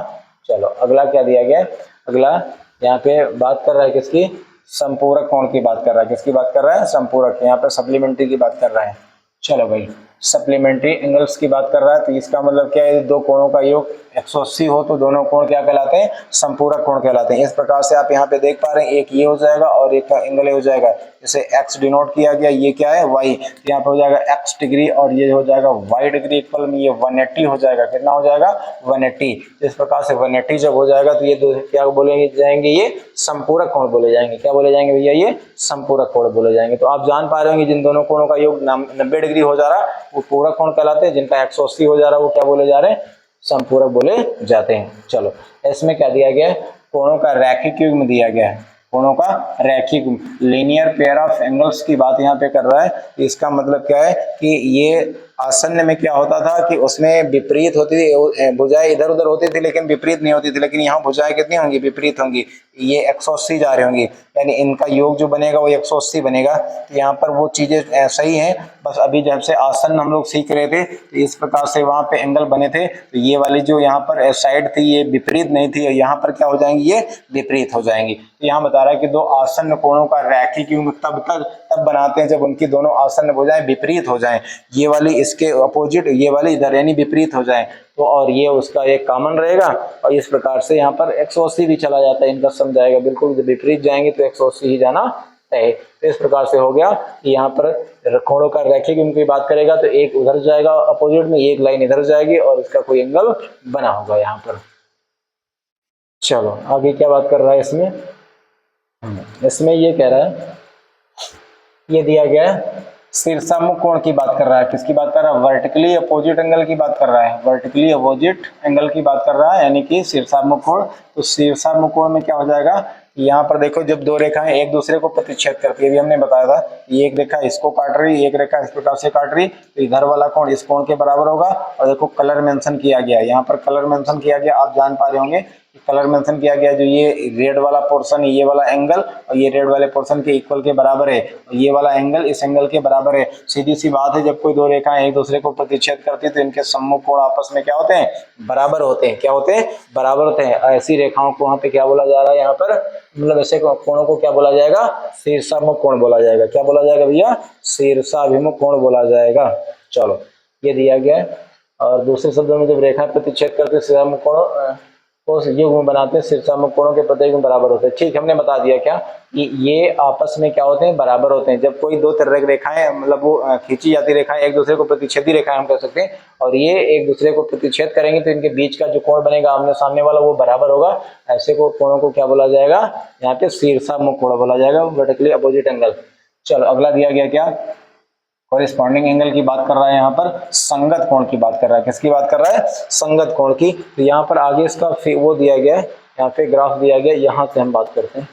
चलो अगला क्या दिया गया, अगला यहाँ पे बात कर रहा है किसकी, समपूरक कोण की बात कर रहा है। किसकी बात कर रहा है, समपूरक, यहाँ पर सप्लीमेंट्री की बात कर रहा है। चलो भाई, सप्लीमेंट्री एंगल्स की बात कर रहा है, तो इसका मतलब क्या है, दो कोणों का योग 180 हो तो दोनों कोण क्या कहलाते हैं, समपूरक कोण कहलाते हैं। इस प्रकार से आप यहाँ पे देख पा रहे हैं, एक ये हो जाएगा और एक का एंगल हो जाएगा। जैसे x डिनोट किया गया, ये क्या है, y, तो यहाँ पे हो जाएगा x डिग्री और ये हो जाएगा y डिग्री इक्वल में ये 180 हो जाएगा। कितना हो जाएगा, 180। इस प्रकार से 180 जब हो जाएगा तो ये दो क्या बोलेंगे जाएंगे, ये समपूरक कोण बोले जाएंगे। क्या बोले जाएंगे भैया, ये समपूरक कोण बोले जाएंगे। तो आप जान पा रहे होंगे जिन दोनों कोणों का योग 90 डिग्री हो जा रहा है वो पूरक कोण कहलाते हैं, जिनका 180 हो जा रहा है वो क्या बोले जा रहे हैं, समपूरक बोले जाते हैं। चलो इसमें क्या दिया गया है, कोणों का रैखिक युग्म दिया गया है। कोणों का रैखिक लीनियर पेयर ऑफ एंगल्स की बात यहाँ पे कर रहा है। इसका मतलब क्या है कि ये आसन्न में क्या होता था कि उसमें विपरीत होती थी, भुजाएं इधर उधर होती थी लेकिन विपरीत नहीं होती थी, लेकिन यहाँ भुजाएं कितनी होंगी, विपरीत होंगी। ये 180 जा रही होंगी, यानी इनका योग जो बनेगा वो 180 बनेगा। तो यहाँ पर वो चीजें सही है, बस अभी जब से आसन हम लोग सीख रहे थे तो इस प्रकार से वहां पे एंगल बने थे, तो ये वाली जो यहाँ पर साइड थी ये विपरीत नहीं थी, और यहाँ पर क्या हो जाएंगी, ये विपरीत हो जाएंगी। तो यहाँ बता रहा है कि दो आसन्न कोणों का रैखिक युग्म तब बनाते हैं जब उनकी दोनों आसन्न भुजाएं विपरीत हो जाएं, ये वाली इसके अपोजिट, ये वाली इधर यानी विपरीत हो जाएं, तो और ये उसका एक कॉमन रहेगा। और इस प्रकार से यहाँ पर 180 भी चला जाता है, इनका सम जाएगा बिल्कुल, जब विपरीत जाएंगे तो 180 ही जाना है। तो इस प्रकार से हो गया कि यहाँ पर कोणों का रैखिक युग्म की बात करेगा तो एक उधर जाएगा अपोजिट में, एक लाइन इधर जाएगी और इसका कोई एंगल बना होगा यहाँ पर। चलो आगे क्या बात कर रहा है इसमें, इसमें ये कह रहा है, ये दिया गया है शीर्षामुख कोण की बात कर रहा है। किसकी बात कर रहा है, वर्टिकली अपोजिट एंगल की बात कर रहा है, वर्टिकली अपोजिट एंगल की बात कर रहा है, यानी कि शीर्षामुख कोण। तो शीर्षामुख कोण में क्या हो जाएगा, यहाँ पर देखो जब दो रेखाएं एक दूसरे को प्रतिच्छेद करती है, अभी हमने बताया था, ये एक रेखा इसको काट रही, एक रेखा इस प्रकार से काट रही, तो इधर वाला कोण इस कोण के बराबर होगा। और देखो कलर मेंशन किया गया है, यहाँ पर कलर मेंशन किया गया, आप जान पा रहे होंगे कलर मेंशन किया गया, जो ये रेड वाला पोर्शन है, ये वाला एंगल और ये रेड वाले पोर्शन के इक्वल के बराबर है, और ये वाला एंगल इस एंगल के बराबर है। सीधी सी बात है, जब कोई दो रेखाएं एक दूसरे को प्रतिच्छेद करती है तो इनके सम्मुख कोण आपस में क्या होते हैं, बराबर होते हैं। क्या होते हैं, बराबर होते हैं। ऐसी रेखाओं को वहां पे क्या बोला जा रहा है, यहाँ पर मतलब ऐसे कोणों को क्या बोला जाएगा, शीर्षामुख कोण बोला जाएगा। क्या बोला जाएगा भैया, शीर्षाभिमुख कोण बोला जाएगा। चलो ये दिया गया है। और दूसरे शब्दों में जब रेखा प्रतिच्छेद करते शीर्षामुख कोण उस युग्म बनाते हैं, शीर्षामुख कोणों के प्रत्येक में बराबर होते हैं। ठीक, हमने बता दिया क्या कि ये आपस में क्या होते हैं, बराबर होते हैं। जब कोई दो रेखाएं मतलब वो खींची जाती रेखाएं एक दूसरे को प्रतिच्छेदी रेखाएं हम कह सकते हैं, और ये एक दूसरे को प्रतिच्छेद करेंगे तो इनके बीच का जो कोण बनेगा आमने सामने वाला वो बराबर होगा। ऐसे को कोणों को क्या बोला जाएगा, यहाँ पे शीर्षामुख कोण बोला जाएगा, वर्टिकली अपोजिट एंगल। चलो अगला दिया गया क्या, कॉरेस्पॉन्डिंग एंगल की बात कर रहा है, यहाँ पर संगत कोण की बात कर रहा है। किसकी बात कर रहा है, संगत कोण की। तो यहाँ पर आगे इसका वो दिया गया है, यहाँ पे ग्राफ दिया गया, यहाँ से हम बात करते हैं,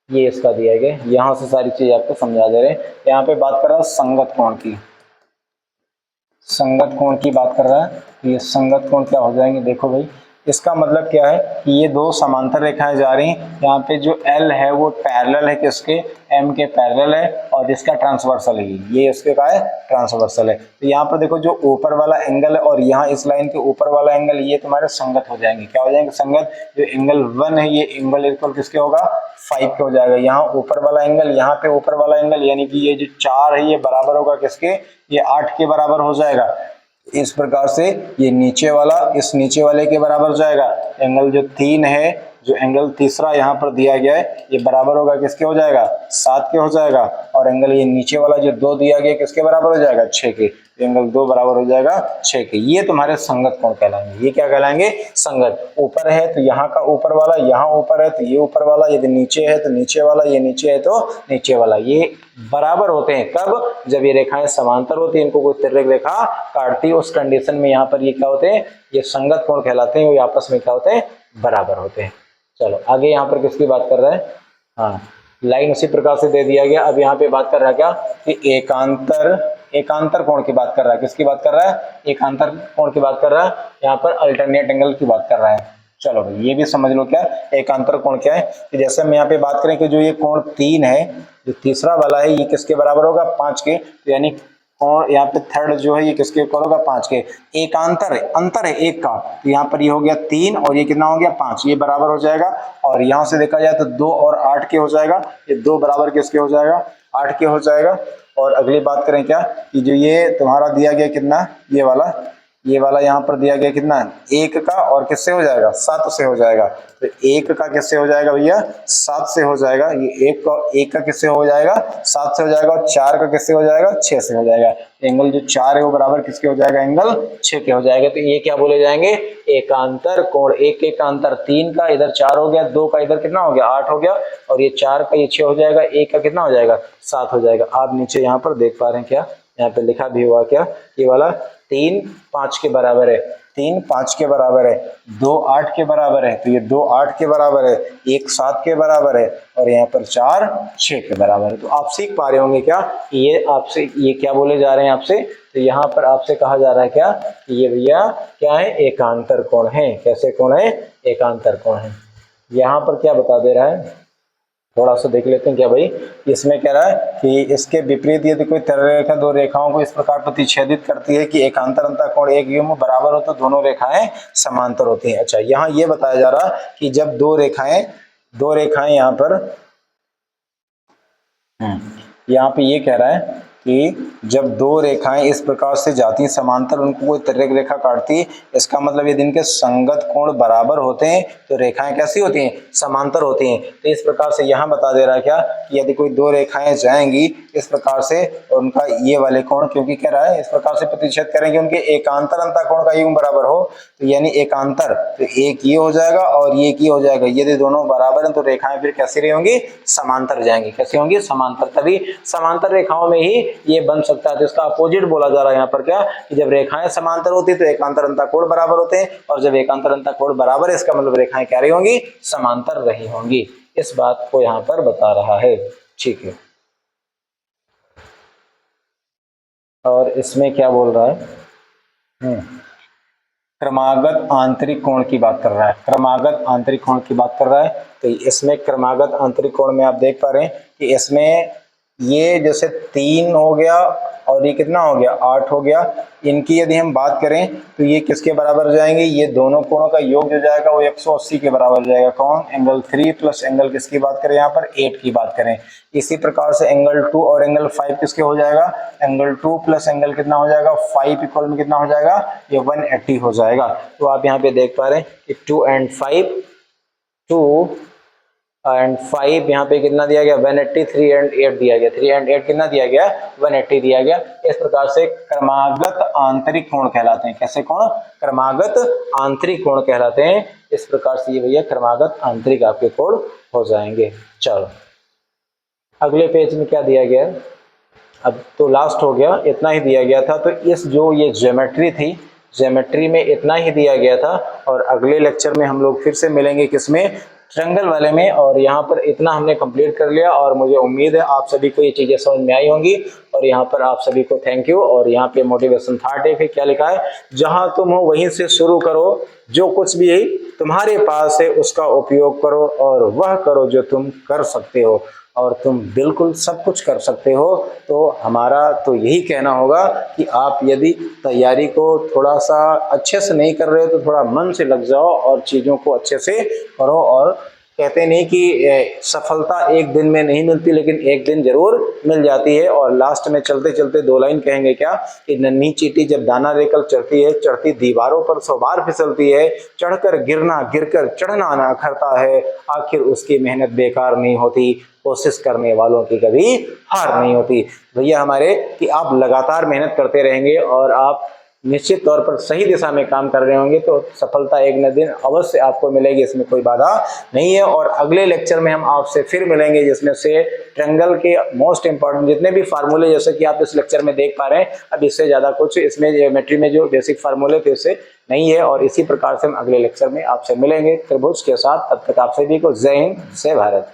ये इसका दिया गया, यहाँ से सारी चीज आपको समझा दे रहे हैं। यहाँ पे बात कर रहा है संगत कोण की, संगत कोण की बात कर रहा है। तो ये संगत कोण क्या हो जाएंगे, देखो भाई इसका मतलब क्या है कि ये दो समांतर रेखाएं जा रही हैं, यहाँ पे जो L है वो पैरेलल है किसके, M के पैरेलल है, और इसका ट्रांसवर्सल है, ये इसके का है ट्रांसवर्सल है। तो यहाँ पर देखो जो ऊपर वाला एंगल है और यहाँ इस लाइन के ऊपर वाला एंगल, ये तुम्हारे संगत हो जाएंगे। क्या हो जाएंगे, संगत। जो एंगल 1 है ये एंगल इक्वल किसके होगा, 5 के हो जाएगा। यहाँ ऊपर वाला एंगल, यहाँ पे ऊपर वाला एंगल, यानी कि ये जो 4 है ये बराबर होगा किसके, ये 8 के बराबर हो जाएगा। इस प्रकार से ये नीचे वाला इस नीचे वाले के बराबर जाएगा। एंगल जो 3 है, जो एंगल तीसरा यहाँ पर दिया गया है, ये बराबर होगा किसके हो जाएगा, 7 के हो जाएगा। और एंगल ये नीचे वाला जो 2 दिया गया किसके बराबर हो जाएगा, 6 के। एंगल 2 बराबर हो जाएगा 6 के। ये तुम्हारे संगत कोण कहलाएंगे। ये क्या कहलाएंगे? संगत। ऊपर है तो यहाँ का ऊपर वाला, यहाँ ऊपर है तो ये ऊपर वाला, यदि नीचे है तो नीचे वाला, ये नीचे है तो नीचे वाला। ये बराबर होते हैं कब? जब ये रेखाएं समांतर होती है, इनको कोई तिर्यक रेखा काटती है, उस कंडीशन में यहाँ पर ये क्या होते हैं? ये संगत कोण कहलाते हैं। ये आपस में क्या होते हैं? बराबर होते हैं। चलो आगे यहाँ पर किसकी बात कर रहा है? हाँ, लाइन उसी प्रकार से दे दिया गया। अब यहाँ पे बात कर रहा है क्या कि एकांतर कोण की बात कर रहा है। किसकी बात कर रहा है? एकांतर कोण की बात कर रहा है। यहाँ पर अल्टरनेट एंगल की बात कर रहा है। चलो भाई ये भी समझ लो क्या एकांतर कोण क्या है। कि जैसे हम यहाँ पे बात करें कि जो ये कोण 3 है, जो तीसरा वाला है, ये किसके बराबर होगा? 5 के। तो यानी कोण यहाँ पे थर्ड जो है ये किसके ऊपर होगा? 5 के। एकांतर है, अंतर है एक का, तो यहाँ पर ये हो गया 3 और ये कितना हो गया? 5। ये बराबर हो जाएगा। और यहाँ से देखा जाए तो 2 और 8 के हो जाएगा। ये 2 बराबर किसके हो जाएगा? 8 के हो जाएगा। और अगली बात करें क्या कि जो ये तुम्हारा दिया गया कितना, ये वाला यहाँ पर दिया गया कितना? 1 का, और किससे हो जाएगा? 7 से हो जाएगा। तो 1 का किससे हो जाएगा भैया? 7 से हो जाएगा। ये 1 का किससे हो जाएगा? 7 से हो जाएगा। और 4 का किससे हो जाएगा? 6 से हो जाएगा। एंगल जो 4 है वो बराबर किसके हो जाएगा? एंगल 6 के हो जाएगा। तो ये क्या बोले जाएंगे? एकांतर कोण। 1 का अंतर 3 का, इधर 4 हो गया, 2 का इधर कितना हो गया? 8 हो गया, और ये 4 का ये 6 हो जाएगा, 1 का कितना हो जाएगा? 7 हो जाएगा। आप नीचे यहाँ पर देख पा रहे हैं क्या? यहाँ पे लिखा भी हुआ क्या? ये वाला 3 5 के बराबर है, 3 5 के बराबर है, 2 8 के बराबर है, तो ये 2 8 के बराबर है, 1 7 के बराबर है, और यहाँ पर 4 6 के बराबर है। तो आप सीख पा रहे होंगे क्या ये आपसे ये क्या बोले जा रहे हैं आपसे? तो यहाँ पर आपसे कहा जा रहा है क्या कि ये भैया क्या है? एकांतर कोण है। कैसे कोण है? एकांतर कोण है। यहाँ पर क्या बता दे रहा है, थोड़ा सा देख लेते हैं क्या भाई। इसमें कह रहा है कि इसके विपरीत यदि कोई रेखा दो रेखाओं को इस प्रकार प्रतिच्छेदित करती है कि एकांतर अंतः कोण एक युग्म बराबर हो तो दोनों रेखाएं समांतर होती हैं। अच्छा, यहाँ ये बताया जा रहा कि जब दो रेखाएं यहाँ पर यहाँ पे ये कह रहा है कि जब दो रेखाएं इस प्रकार से जाती समांतर, उनको कोई तिर्यक रेखा काटती, इसका मतलब यदि इनके संगत कोण बराबर होते हैं तो रेखाएं कैसी होती हैं? समांतर होती हैं। तो इस प्रकार से यहाँ बता दे रहा है क्या कि यदि कोई दो रेखाएं जाएंगी इस प्रकार से, और उनका ये वाले कोण, क्योंकि कह रहा है इस प्रकार से प्रतिच्छेद करेंगे उनके एकांतर अंतः कोण का युग्म बराबर हो, तो यानी एकांतर तो एक ये हो जाएगा और ये हो जाएगा। यदि दोनों बराबर हैं तो रेखाएं फिर कैसी रही होंगी? समांतर जाएंगी। कैसी होंगी? समांतर। तभी समांतर रेखाओं में ही ये बन सकता है। तो इसका अपोजिट बोला जा रहा है यहाँ पर क्या कि जब रेखाएं समांतर होती है तो एकांतर अंतः कोण बराबर होते हैं, और जब एकांतर अंतः कोण बराबर है इसका मतलब रेखाएं क्या रही होंगी? समांतर रही होंगी। इस बात को यहाँ पर बता रहा है। ठीक है, और इसमें क्या बोल रहा है? क्रमागत आंतरिक कोण की बात कर रहा है। क्रमागत आंतरिक कोण की बात कर रहा है। तो इसमें क्रमागत आंतरिक कोण में आप देख पा रहे हैं कि इसमें ये जैसे 3 हो गया और ये कितना हो गया? 8 हो गया। इनकी यदि हम बात करें तो ये किसके बराबर जाएंगे? ये दोनों कोणों का योग जो जाएगा वो 180 के बराबर जाएगा। कौन? एंगल 3 प्लस एंगल किसकी बात करें? यहाँ पर 8 की बात करें। इसी प्रकार से एंगल 2 और एंगल 5 किसके हो जाएगा? एंगल 2 प्लस एंगल कितना हो जाएगा? 5 इक्वल में कितना हो जाएगा? ये 180 हो जाएगा। तो आप यहाँ पे देख पा रहे हैं कि 2 and 5 यहाँ पे कितना दिया गया? 180। 3 and 8 दिया गया। 3 and 8 कितना दिया गया? 180 दिया गया। इस प्रकार से क्रमागत आंतरिक कोण कहलाते हैं। कैसे कोण? क्रमागत आंतरिक कोण कहलाते हैं। इस प्रकार से ये भैया क्रमागत आंतरिक आपके कोण हो जाएंगे। चलो अगले पेज में क्या दिया गया? अब तो लास्ट हो गया, इतना ही दिया गया था। तो इस जो ये ज्योमेट्री थी, ज्योमेट्री में इतना ही दिया गया था, और अगले लेक्चर में हम लोग फिर से मिलेंगे किसमें? ट्रायंगल वाले में। और यहाँ पर इतना हमने कंप्लीट कर लिया, और मुझे उम्मीद है आप सभी को ये चीजें समझ में आई होंगी। और यहाँ पर आप सभी को थैंक यू। और यहाँ पे मोटिवेशन थॉट है, क्या लिखा है? जहां तुम हो वहीं से शुरू करो, जो कुछ भी तुम्हारे पास है उसका उपयोग करो, और वह करो जो तुम कर सकते हो, और तुम बिल्कुल सब कुछ कर सकते हो। तो हमारा तो यही कहना होगा कि आप यदि तैयारी को थोड़ा सा अच्छे से नहीं कर रहे हो तो थोड़ा मन से लग जाओ और चीज़ों को अच्छे से करो, और कहते नहीं कि सफलता एक दिन में नहीं मिलती, लेकिन एक दिन जरूर मिल जाती है। और लास्ट में चलते चलते 2 लाइन कहेंगे क्या कि नन्ही चींटी जब दाना लेकर चढ़ती है, चढ़ती दीवारों पर 100 बार फिसलती है, चढ़कर गिरना गिरकर चढ़ना ना अखरता है, आखिर उसकी मेहनत बेकार नहीं होती, कोशिश करने वालों की कभी हार नहीं होती। भैया हमारे कि आप लगातार मेहनत करते रहेंगे और आप निश्चित तौर पर सही दिशा में काम कर रहे होंगे तो सफलता एक न दिन अवश्य आपको मिलेगी, इसमें कोई बाधा नहीं है। और अगले लेक्चर में हम आपसे फिर मिलेंगे, जिसमें से ट्रायंगल के मोस्ट इंपॉर्टेंट जितने भी फार्मूले, जैसे कि आप इस लेक्चर में देख पा रहे हैं, अब इससे ज्यादा कुछ इसमें ज्योमेट्री में जो बेसिक फार्मूले थे उससे नहीं है। और इसी प्रकार से हम अगले लेक्चर में आपसे मिलेंगे त्रिभुज के साथ। तब तक आप सभी को जय हिंद, जय भारत।